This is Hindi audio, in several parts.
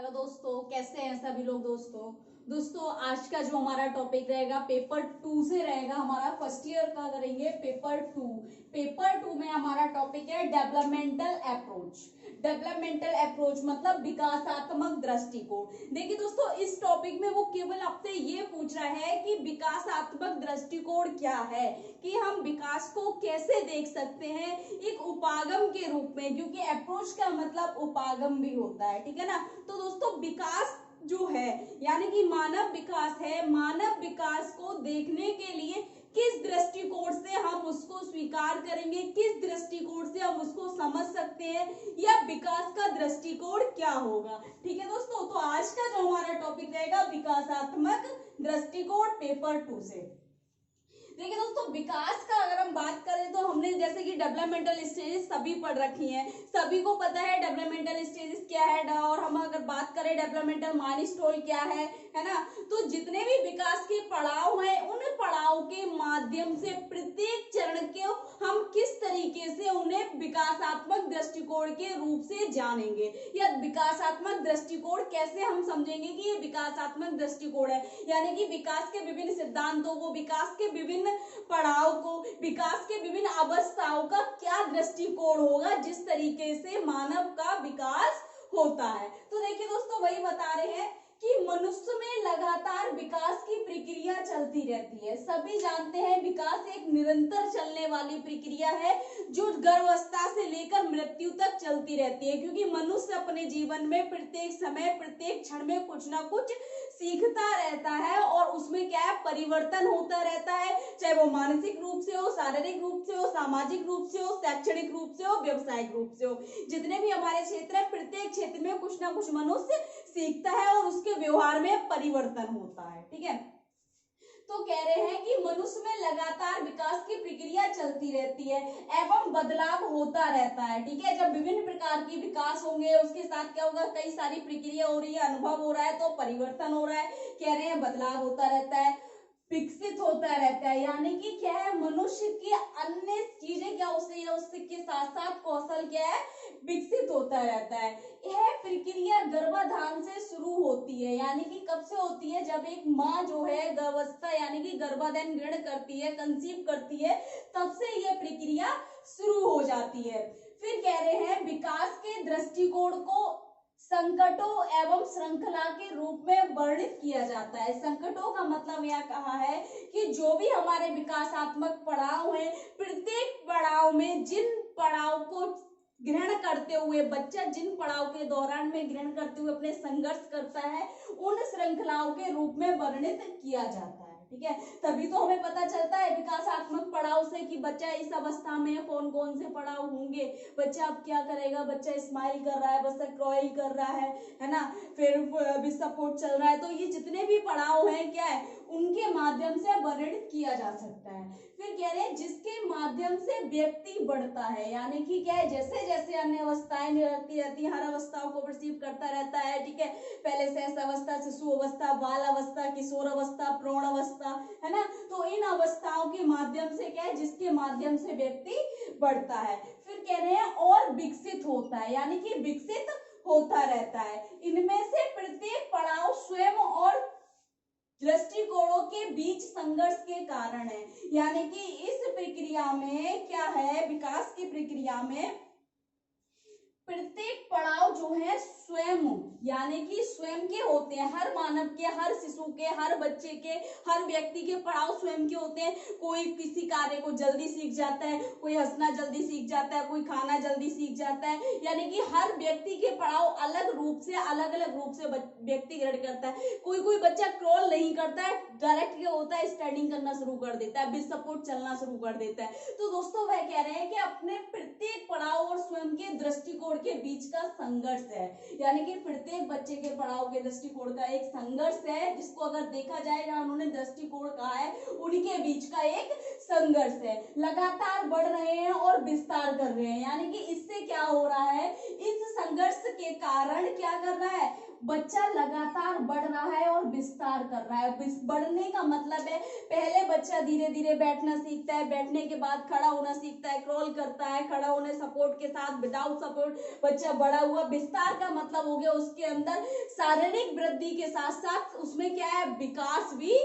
हेलो दोस्तों, कैसे हैं सभी लोग। दोस्तों आज का जो हमारा टॉपिक रहेगा पेपर 2 से रहेगा। हमारा फर्स्ट ईयर का करेंगे पेपर टू में हमारा टॉपिक है डेवलपमेंटल अप्रोच मतलब विकासात्मक दृष्टिकोण। देखिए दोस्तों, इस टॉपिक में वो केवल आपसे ये पूछ रहा है कि विकासात्मक दृष्टिकोण क्या है, कि हम विकास को कैसे देख सकते हैं एक उपागम के रूप में, क्योंकि अप्रोच का मतलब उपागम भी होता है, ठीक है ना। तो दोस्तों विकास जो है यानी कि मानव विकास है, मानव विकास को देखने के लिए किस दृष्टिकोण से हम उसको स्वीकार करेंगे, किस दृष्टिकोण से हम उसको समझ सकते हैं, या विकास का दृष्टिकोण क्या होगा। ठीक है दोस्तों, तो आज का जो हमारा टॉपिक रहेगा विकासात्मक दृष्टिकोण पेपर 2 से। देखिए दोस्तों, विकास का अगर हम बात करें तो हमने जैसे कि डेवलपमेंटल स्टेजेस सभी पढ़ रखी हैं, सभी को पता है डेवलपमेंटल स्टेजेस क्या है। और हम अगर बात करें डेवलपमेंटल माइलस्टोन क्या है ना। तो जितने भी विकास के पड़ाव हैं, उन पड़ाव के माध्यम से प्रत्येक चरण के हम किस तरीके से उन्हें विकासात्मक दृष्टिकोण के रूप से जानेंगे, या विकासात्मक दृष्टिकोण कैसे हम समझेंगे कि ये विकासात्मक दृष्टिकोण है। यानी कि विकास के विभिन्न सिद्धांतों को, विकास के विभिन्न पड़ाव को, विकास के विभिन्न अवस्थाओं का क्या दृष्टिकोण होगा जिस तरीके से मानव का विकास होता है। तो देखिए दोस्तों, वही बता रहे हैं कि मनुष्य में लगातार विकास की प्रक्रिया चलती रहती है। सभी जानते हैं विकास एक निरंतर चलने वाली प्रक्रिया है जो गर्भावस्था से लेकर मृत्यु तक चलती रहती है, क्योंकि मनुष्य अपने जीवन में प्रत्येक समय प्रत्येक क्षण में कुछ ना कुछ सीखता रहता है और उसमें क्या है, परिवर्तन होता रहता है, चाहे वो मानसिक रूप से हो, शारीरिक रूप से हो, सामाजिक रूप से हो, शैक्षणिक रूप से हो, व्यवसायिक रूप से हो। जितने भी हमारे क्षेत्र है, प्रत्येक क्षेत्र में कुछ ना कुछ मनुष्य सीखता है और उसके व्यवहार में परिवर्तन होता है। ठीक है, तो कह रहे हैं कि मनुष्य में लगातार विकास की प्रक्रिया चलती रहती है एवं बदलाव होता रहता है। ठीक है, जब विभिन्न प्रकार की विकास होंगे उसके साथ क्या होगा, कई सारी प्रक्रिया हो रही है, अनुभव हो रहा है, तो परिवर्तन हो रहा है, कह रहे हैं बदलाव होता रहता है, विकसित होता रहता है। यानी कि क्या है, मनुष्य की अन्य चीजें क्या उसके साथ साथ कौशल क्या है, विकसित होता रहता है। यह प्रक्रिया गर्भाधान से शुरू होती है। यानी कि कब से होती है, जब एक माँ जो है गर्भावस्था यानी कि गर्भाधान ग्रहण करती है, कंसीव करती है, तब से यह प्रक्रिया शुरू हो जाती है। फिर कह रहे हैं विकास के दृष्टिकोण को संकटों एवं श्रृंखला के रूप में वर्णित किया जाता है। संकटों का मतलब यह कहा है कि जो भी हमारे विकासात्मक पड़ाव हैं, प्रत्येक पड़ाव में जिन पड़ाव को ग्रहण करते हुए बच्चा जिन पड़ाव के दौरान में ग्रहण करते हुए अपने संघर्ष करता है, उन श्रृंखलाओं के रूप में वर्णित किया जाता है। ठीक है, तभी तो हमें पता चलता है विकासात्मक पड़ाव से कि बच्चा इस अवस्था में कौन कौन से पड़ाव होंगे, बच्चा अब क्या करेगा, बच्चा स्माइल कर रहा है, बच्चा क्रॉल कर रहा है ना, फिर विस्फोट चल रहा है। तो ये जितने भी पड़ाव हैं क्या है, उनके माध्यम से वर्णित किया जा सकता है। फिर कह रहे हैं जिसके माध्यम से व्यक्ति बढ़ता है। यानी कि क्या है, जैसे जैसे अन्य अवस्थाएं निरंतर रहती हैं, हर अवस्थाओं को परसीव करता रहता है। ठीक है, पहले शैशव अवस्था, शिशु अवस्था, बाल अवस्था, किशोर अवस्था, प्रौढ़ अवस्था, है ना। तो इन अवस्थाओं के माध्यम से क्या है, जिसके माध्यम से व्यक्ति बढ़ता है। फिर कह रहे हैं और विकसित होता है, यानी कि विकसित होता रहता है। इनमें से प्रत्येक पड़ाव स्वयं और दृष्टिकोणों के बीच संघर्ष के कारण है। यानी कि इस प्रक्रिया में क्या है, विकास की प्रक्रिया में प्रत्येक पड़ाव जो है स्वयं यानी कि स्वयं के होते हैं। हर मानव के, हर शिशु के, हर बच्चे के, हर व्यक्ति के पड़ाव स्वयं के होते हैं। कोई किसी कार्य को जल्दी सीख जाता है, कोई हंसना जल्दी सीख जाता है, कोई खाना जल्दी सीख जाता है। यानी कि हर व्यक्ति के पड़ाव अलग अलग रूप से व्यक्ति ग्रहण करता है। कोई बच्चा क्रॉल नहीं करता है, डायरेक्ट क्या होता है, स्टैंडिंग करना शुरू कर देता है, विद सपोर्ट चलना शुरू कर देता है। तो दोस्तों वह कह रहे हैं कि अपने प्रत्येक पड़ाव और स्वयं के दृष्टिकोण के बीच का संघर्ष है। यानी कि प्रत्येक बच्चे के पड़ाव के दृष्टिकोण का एक संघर्ष है, जिसको अगर देखा जाए जहां उन्होंने दृष्टिकोण कहा है, उनके बीच का एक संघर्ष है। लगातार बढ़ रहे हैं और विस्तार कर रहे हैं। यानी कि इससे क्या हो रहा है, इस संघर्ष के कारण क्या कर रहा है, बच्चा लगातार बढ़ रहा है और विस्तार कर रहा है। बढ़ने का मतलब है पहले बच्चा धीरे धीरे बैठना सीखता है, बैठने के बाद खड़ा होना सीखता है, क्रॉल करता है, खड़ा होने सपोर्ट के साथ, विदाउट सपोर्ट बच्चा बड़ा हुआ। विस्तार का मतलब हो गया उसके अंदर शारीरिक वृद्धि के साथ साथ उसमें क्या है, विकास भी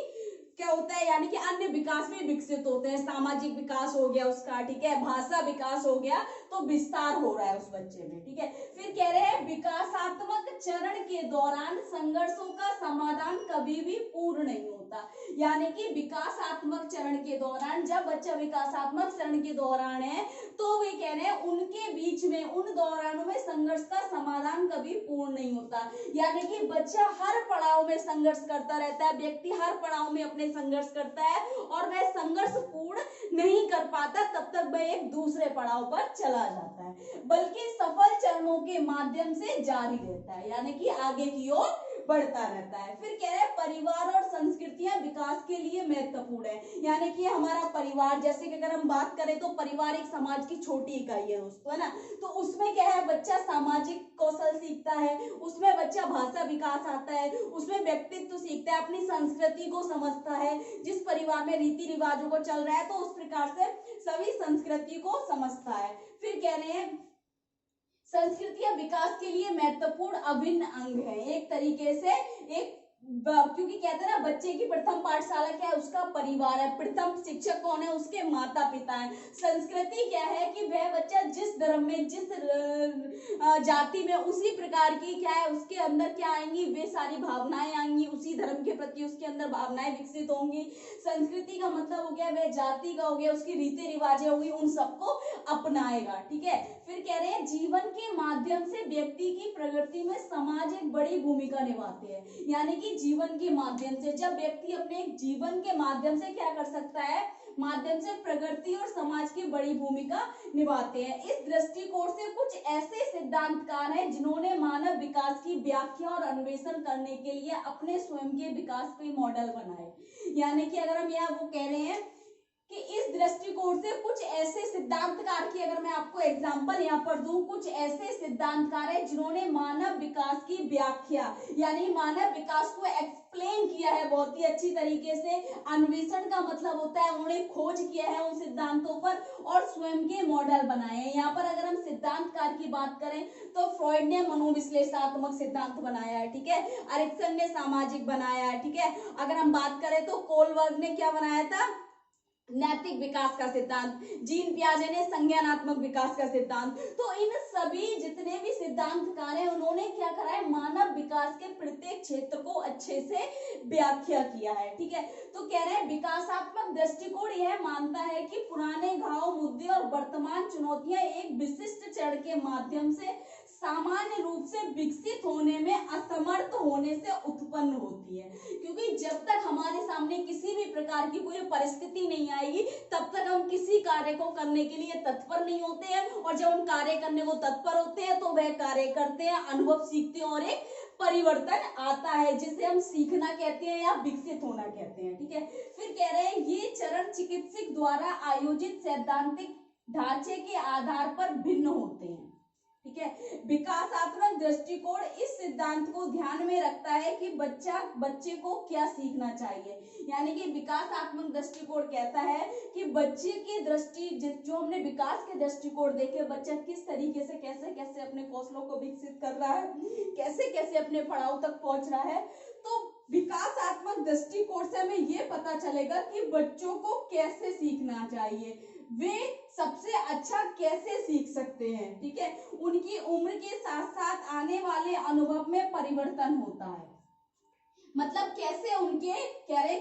क्या होता है, यानी कि अन्य विकास भी विकसित होते हैं। सामाजिक विकास हो गया उसका, ठीक है, भाषा विकास हो गया, तो विस्तार हो रहा है उस बच्चे में, ठीक है। फिर कह रहे हैं विकासात्मक चरण के दौरान संघर्षों का समाधान कभी भी पूर्ण नहीं होता। यानी कि विकासात्मक चरण के दौरान, जब बच्चा विकासात्मक चरण के दौरान है, तो वे कह रहे हैं उनके बीच में, उन दौरानों में संघर्ष का समाधान कभी पूर्ण नहीं होता। यानी कि बच्चा हर पड़ाव में संघर्ष करता रहता है, व्यक्ति हर पड़ाव में अपने संघर्ष करता है और वह संघर्ष पूर्ण नहीं कर पाता, तब तक वह एक दूसरे पड़ाव पर चला जाता है, बल्कि सफल चरणों के माध्यम से जारी रहता है, यानी कि आगे की ओर बढ़ता रहता है। फिर कह रहे हैं परिवार और संस्कृतियां विकास के लिए महत्वपूर्ण है। यानी कि हमारा परिवार, जैसे कि अगर हम बात करें तो परिवार एक समाज की छोटी इकाई है दोस्तों, है ना। तो उसमें क्या है, बच्चा सामाजिक कौशल सीखता है, उसमें बच्चा भाषा विकास आता है, उसमें व्यक्तित्व सीखता है, अपनी संस्कृति को समझता है। जिस परिवार में रीति रिवाजों को चल रहा है तो उस प्रकार से सभी संस्कृति को समझता है। फिर कह रहे हैं संस्कृतियां विकास के लिए महत्वपूर्ण अभिन्न अंग है। एक तरीके से एक, क्योंकि कहते हैं ना बच्चे की प्रथम पाठशाला क्या है, उसका परिवार है, प्रथम शिक्षक कौन है, उसके माता पिता है। संस्कृति क्या है कि वह बच्चा जिस धर्म में, जिस जाति में, उसी प्रकार की क्या है, उसके अंदर क्या आएंगी, वे सारी भावनाएं आएंगी, उसी धर्म के प्रति उसके अंदर भावनाएं विकसित होंगी। संस्कृति का मतलब हो गया वह जाति का हो गया, उसकी रीति रिवाजें होगी, उन सबको अपनाएगा, ठीक है। फिर कह रहे हैं जीवन के माध्यम से व्यक्ति की प्रगति में समाज एक बड़ी भूमिका निभाते हैं। यानी कि जीवन के माध्यम से, जब व्यक्ति अपने जीवन के माध्यम से क्या कर सकता है, माध्यम से प्रगति और समाज की बड़ी भूमिका निभाते हैं। इस दृष्टिकोण से कुछ ऐसे सिद्धांतकार हैं जिन्होंने मानव विकास की व्याख्या और अन्वेषण करने के लिए अपने स्वयं के विकास के मॉडल बनाए। यानी कि अगर हम यहाँ वो कह रहे हैं कि इस दृष्टिकोण से कुछ ऐसे सिद्धांतकार की, अगर मैं आपको एग्जांपल यहाँ पर दूं, कुछ ऐसे सिद्धांतकार हैं जिन्होंने मानव विकास की व्याख्या, यानी मानव विकास को एक्सप्लेन किया है बहुत ही अच्छी तरीके से। अन्वेषण का मतलब होता है उन्होंने खोज किया है उन सिद्धांतों पर और स्वयं के मॉडल बनाए हैं। यहाँ पर अगर हम सिद्धांतकार की बात करें तो फ्रॉइड ने मनोविश्लेषणात्मक सिद्धांत बनाया है, ठीक है। एरिक्सन ने सामाजिक बनाया है, ठीक है। अगर हम बात करें तो कोलबर्ग ने क्या बनाया था, नैतिक विकास का सिद्धांत। जीन पियाजे ने संज्ञानात्मक विकास का सिद्धांत। तो इन सभी जितने भी सिद्धांतकार हैं उन्होंने क्या करा है, मानव विकास के प्रत्येक क्षेत्र को अच्छे से व्याख्या किया है, ठीक है। तो कह रहे हैं विकासात्मक दृष्टिकोण यह मानता है कि पुराने घाव, मुद्दे और वर्तमान चुनौतियां एक विशिष्ट चरण के माध्यम से सामान्य रूप से विकसित होने में असमर्थ होने से उत्पन्न होती है। क्योंकि जब तक हमारे सामने किसी भी प्रकार की कोई परिस्थिति नहीं आएगी तब तक हम किसी कार्य को करने के लिए तत्पर नहीं होते हैं, और जब हम कार्य करने को तत्पर होते हैं तो वह कार्य करते हैं, अनुभव सीखते हैं और एक परिवर्तन आता है, जिसे हम सीखना कहते हैं या विकसित होना कहते हैं, ठीक है। फिर कह रहे हैं ये चरण चिकित्सक द्वारा आयोजित सैद्धांतिक ढांचे के आधार पर भिन्न होते हैं, ठीक है। विकासात्मक दृष्टिकोण इस सिद्धांत को ध्यान में रखता है कि बच्चे को क्या सीखना चाहिए। यानी कि विकासात्मक दृष्टिकोण कहता है कि बच्चे की दृष्टि, जो हमने विकास के दृष्टिकोण देखे, बच्चा किस तरीके से कैसे कैसे अपने कौशलों को विकसित कर रहा है, कैसे कैसे अपने पड़ाव तक पहुंच रहा है। तो विकासात्मक दृष्टिकोण से हमें ये पता चलेगा कि बच्चों को कैसे सीखना चाहिए, वे सबसे अच्छा कैसे सीख सकते हैं, ठीक है। उनकी उम्र के साथ साथ आने वाले अनुभव में परिवर्तन होता है। मतलब कैसे उनके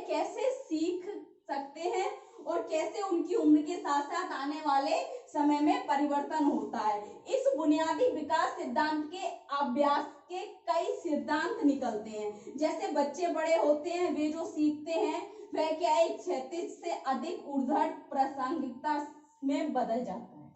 कैसे सीख सकते हैं और कैसे उनकी उम्र के साथ साथ आने वाले समय में परिवर्तन होता है। इस बुनियादी विकास सिद्धांत के अभ्यास के कई सिद्धांत निकलते हैं। जैसे बच्चे बड़े होते हैं, वे जो सीखते हैं वह क्या है, क्षैतिज से अधिक ऊर्ध्वाधर प्रासंगिकता में बदल जाता है,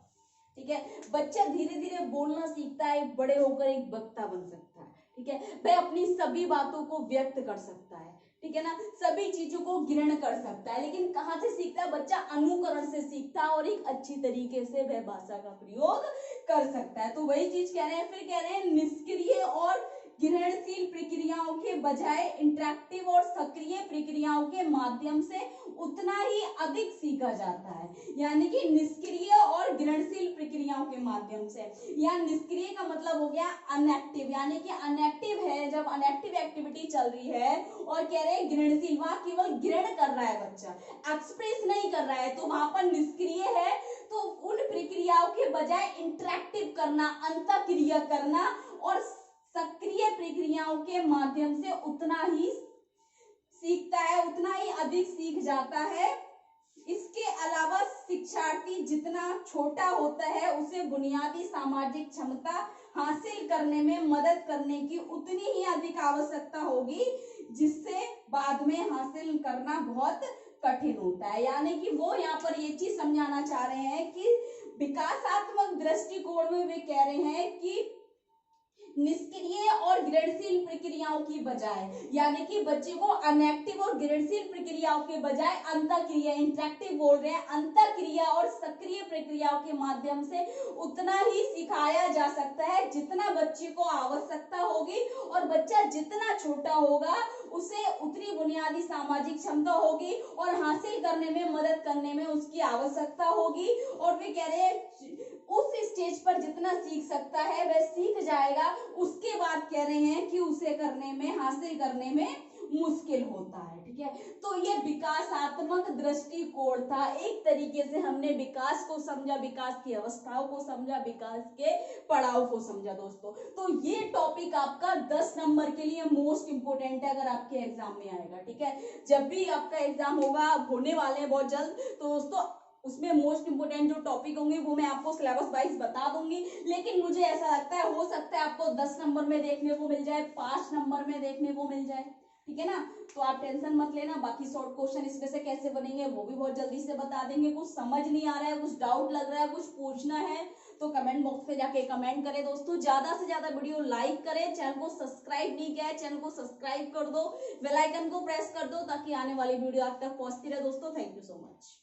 ठीक है। बच्चा धीरे धीरे बोलना सीखता है, बड़े होकर एक वक्ता बन सकता है, ठीक है। वह अपनी सभी बातों को व्यक्त कर सकता है, ठीक है ना, सभी चीजों को ग्रहण कर सकता है। लेकिन कहाँ से सीखता है बच्चा? अनुकरण से सीखता है और एक अच्छी तरीके से वह भाषा का प्रयोग कर सकता है। तो वही चीज कह रहे हैं, फिर कह रहे हैं निष्क्रिय और ग्रहणशील प्रक्रियाओं के बजाय इंटरेक्टिव और सक्रिय प्रक्रियाओं के माध्यम से उतना ही अधिक सीखा जाता है। यानी कि निष्क्रिय और ग्रहणशील प्रक्रियाओं के माध्यम से, या निष्क्रिय का मतलब हो गया अनएक्टिव, यानी कि अनएक्टिव है जब अनएक्टिव एक्टिविटी चल रही है, और कह रहे हैं ग्रहणशील, वहां केवल ग्रहण कर रहा है बच्चा, एक्सप्रेस नहीं कर रहा है, तो वहां पर निष्क्रिय है। तो उन प्रक्रियाओं के बजाय इंटरेक्टिव करना, अंतःक्रिया करना और सक्रिय प्रक्रियाओं के माध्यम से उतना ही सीखता है, उतना ही अधिक सीख जाता है। इसके अलावा शिक्षार्थी जितना छोटा होता है उसे बुनियादी सामाजिक क्षमता हासिल करने में मदद करने की उतनी ही अधिक आवश्यकता होगी, जिससे बाद में हासिल करना बहुत कठिन होता है। यानी कि वो यहाँ पर ये चीज समझाना चाह रहे हैं कि विकासात्मक दृष्टिकोण में वे कह रहे हैं कि निष्क्रिय और ग्रहणशील प्रक्रियाओं की बजाय, यानी कि बच्चे को अनएक्टिव और ग्रहणशील प्रक्रियाओं के बजाय अंतःक्रिया, इंटरेक्टिव बोल रहे हैं, अंतःक्रिया और सक्रिय प्रक्रियाओं के माध्यम से उतना ही सिखाया जा सकता है जितना बच्चे को आवश्यकता होगी, और बच्चा जितना छोटा होगा उसे उतनी बुनियादी सामाजिक क्षमता होगी और हासिल करने में, मदद करने में उसकी आवश्यकता होगी। और वे कह रहे हैं उस स्टेज पर जितना सीख सकता है वह सीख जाएगा, उसके बाद कह रहे हैं कि उसे करने में, हासिल करने में मुश्किल होता है। ठीक है, तो ये विकासात्मक दृष्टिकोण था। एक तरीके से हमने विकास को समझा, विकास की अवस्थाओं को समझा, विकास के पड़ाव को समझा दोस्तों। तो ये टॉपिक आपका 10 नंबर के लिए मोस्ट इंपोर्टेंट है अगर आपके एग्जाम में आएगा। ठीक है, जब भी आपका एग्जाम होगा, होने वाले हैं बहुत जल्द, तो दोस्तों उसमें मोस्ट इंपोर्टेंट जो टॉपिक होंगे वो मैं आपको सिलेबस वाइज बता दूंगी। लेकिन मुझे ऐसा लगता है हो सकता है आपको 10 नंबर में देखने को मिल जाए, 5 नंबर में देखने को मिल जाए। ठीक है ना, तो आप टेंशन मत लेना। बाकी शॉर्ट क्वेश्चन इसमें से कैसे बनेंगे वो भी बहुत जल्दी से बता देंगे। कुछ समझ नहीं आ रहा है, कुछ डाउट लग रहा है, कुछ पूछना है तो कमेंट बॉक्स पे जाके कमेंट करें दोस्तों। ज्यादा से ज्यादा वीडियो लाइक करें, चैनल को सब्सक्राइब नहीं किया है चैनल को सब्सक्राइब कर दो, बेल आइकन को प्रेस कर दो ताकि आने वाली वीडियो आप तक पहुंचती रहे दोस्तों। Thank you so much.